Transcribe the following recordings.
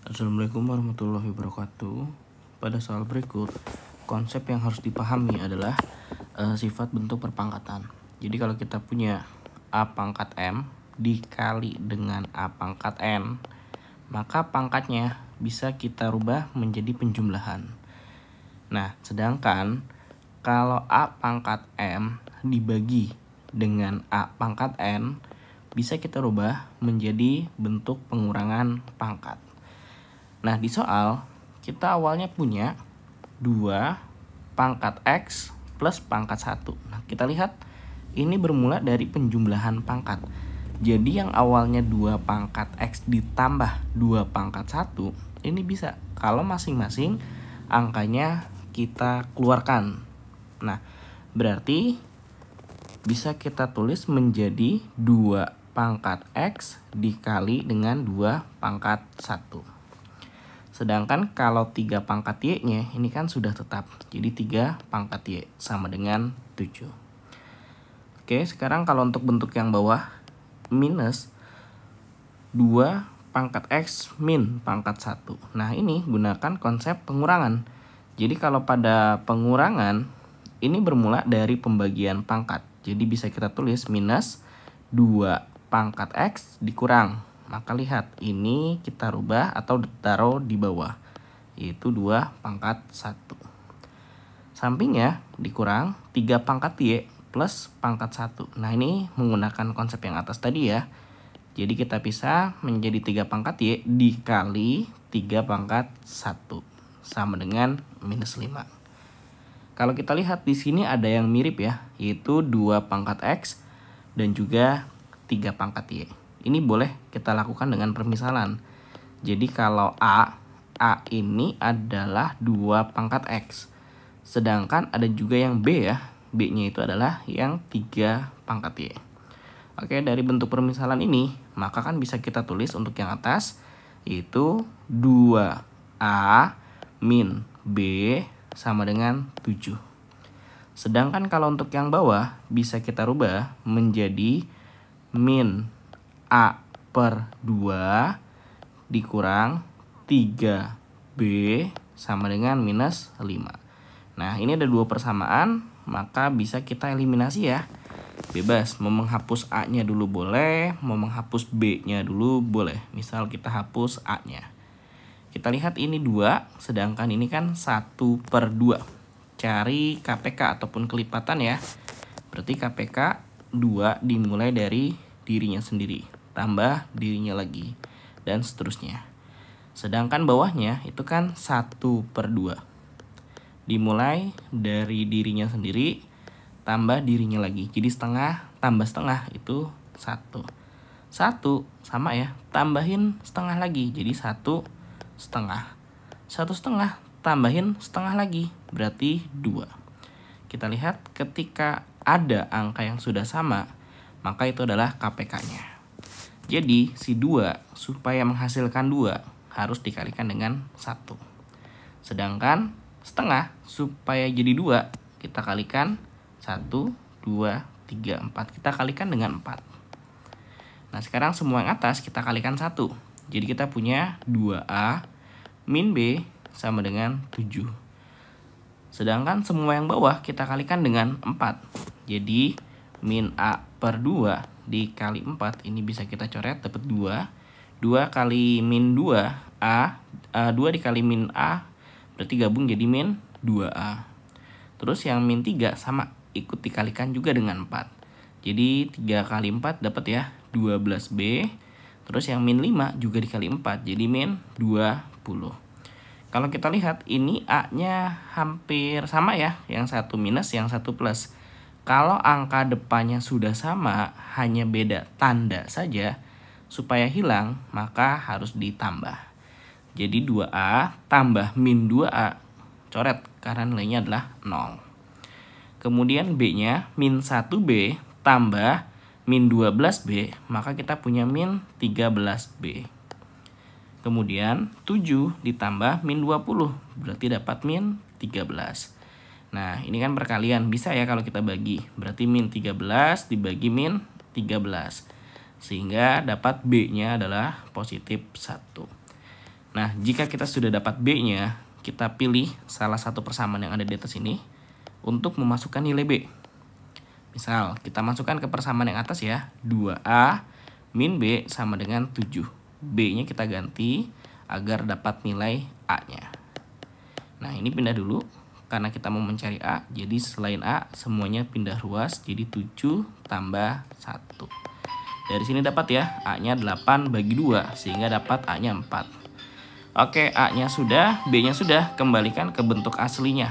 Assalamualaikum warahmatullahi wabarakatuh. Pada soal berikut, konsep yang harus dipahami adalah sifat bentuk perpangkatan. Jadi kalau kita punya A pangkat M dikali dengan A pangkat N, maka pangkatnya bisa kita rubah menjadi penjumlahan. Nah, sedangkan kalau A pangkat M dibagi dengan A pangkat N, bisa kita rubah menjadi bentuk pengurangan pangkat. Nah, di soal kita awalnya punya 2 pangkat X plus pangkat 1. Nah, kita lihat ini bermula dari penjumlahan pangkat. Jadi yang awalnya 2 pangkat X ditambah 2 pangkat 1, ini bisa kalau masing-masing angkanya kita keluarkan. Nah, berarti bisa kita tulis menjadi 2 pangkat X dikali dengan 2 pangkat 1. Sedangkan kalau 3 pangkat Y-nya ini kan sudah tetap. Jadi 3 pangkat Y sama dengan 7. Oke, sekarang kalau untuk bentuk yang bawah, minus 2 pangkat X min pangkat 1. Nah, ini gunakan konsep pengurangan. Jadi kalau pada pengurangan, ini bermula dari pembagian pangkat. Jadi bisa kita tulis minus 2 pangkat X dikurang. Maka lihat, ini kita rubah atau taruh di bawah, yaitu 2 pangkat 1. Sampingnya dikurang 3 pangkat Y plus pangkat 1. Nah, ini menggunakan konsep yang atas tadi ya. Jadi kita bisa menjadi 3 pangkat Y dikali 3 pangkat 1. Sama dengan minus 5. Kalau kita lihat di sini ada yang mirip ya, yaitu 2 pangkat X dan juga 3 pangkat Y. Ini boleh kita lakukan dengan permisalan. Jadi kalau A ini adalah 2 pangkat X. Sedangkan ada juga yang B ya. B-nya itu adalah yang 3 pangkat Y. Oke, dari bentuk permisalan ini, maka kan bisa kita tulis untuk yang atas, yaitu 2A min B sama dengan 7. Sedangkan kalau untuk yang bawah, bisa kita rubah menjadi min A per 2 dikurang 3B sama dengan minus 5. Nah, ini ada 2 persamaan, maka bisa kita eliminasi ya. Bebas, mau menghapus A-nya dulu boleh, mau menghapus B-nya dulu boleh. Misal kita hapus A-nya. Kita lihat ini 2, sedangkan ini kan 1 per 2. Cari KPK ataupun kelipatan ya. Berarti KPK 2 dimulai dari dirinya sendiri, tambah dirinya lagi, dan seterusnya. Sedangkan bawahnya itu kan 1 per 2. Dimulai dari dirinya sendiri, tambah dirinya lagi. Jadi setengah tambah setengah itu 1. 1 sama ya, tambahin setengah lagi. Jadi 1 setengah. 1 setengah tambahin setengah lagi, berarti 2. Kita lihat ketika ada angka yang sudah sama, maka itu adalah KPK-nya. Jadi si 2 supaya menghasilkan 2 harus dikalikan dengan 1. Sedangkan setengah supaya jadi 2 kita kalikan 1, 2, 3, 4. Kita kalikan dengan 4. Nah, sekarang semua yang atas kita kalikan 1. Jadi kita punya 2A min B sama dengan 7. Sedangkan semua yang bawah kita kalikan dengan 4. Jadi min A per 2 dikali 4, ini bisa kita coret, dapat 2. 2 kali min 2A, 2 dikali min A, berarti gabung jadi min 2A. Terus yang min 3 sama, ikut dikalikan juga dengan 4. Jadi 3 kali 4 dapat ya 12B. Terus yang min 5 juga dikali 4, jadi min 20. Kalau kita lihat ini A-nya hampir sama ya, yang satu minus, yang satu plus. Kalau angka depannya sudah sama, hanya beda tanda saja, supaya hilang, maka harus ditambah. Jadi 2A tambah min 2A, coret karena nilainya adalah 0. Kemudian B-nya min 1B tambah min 12B, maka kita punya min 13B. Kemudian 7 ditambah min 20, berarti dapat min 13. Nah, ini kan perkalian, bisa ya kalau kita bagi. Berarti min 13 dibagi min 13. Sehingga dapat B-nya adalah positif 1. Nah, jika kita sudah dapat B-nya, kita pilih salah satu persamaan yang ada di atas ini untuk memasukkan nilai B. Misal, kita masukkan ke persamaan yang atas ya, 2A min B sama dengan 7. B-nya kita ganti agar dapat nilai A-nya. Nah, ini pindah dulu karena kita mau mencari A. Jadi selain A, semuanya pindah ruas, jadi 7 tambah 1. Dari sini dapat ya, A-nya 8 bagi 2, sehingga dapat A-nya 4. Oke, A-nya sudah, B-nya sudah, kembalikan ke bentuk aslinya.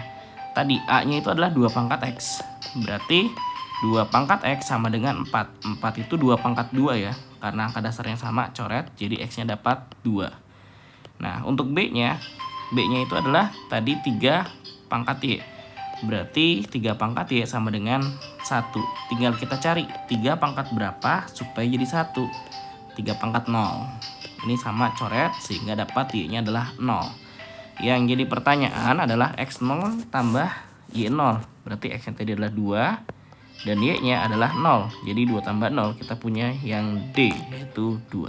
Tadi A-nya itu adalah 2 pangkat X. Berarti 2 pangkat X sama dengan 4. 4 itu 2 pangkat 2 ya. Karena angka dasarnya sama, coret, jadi X-nya dapat 2. Nah, untuk B-nya itu adalah tadi 3 pangkat Y. Berarti 3 pangkat Y sama dengan 1. Tinggal kita cari 3 pangkat berapa supaya jadi 1. 3 pangkat 0. Ini sama, coret, sehingga dapat Y-nya adalah 0. Yang jadi pertanyaan adalah X0 tambah Y0. Berarti X-nya tadi adalah 2. Dan Y-nya adalah 0. Jadi 2 tambah 0 kita punya yang D, yaitu 2.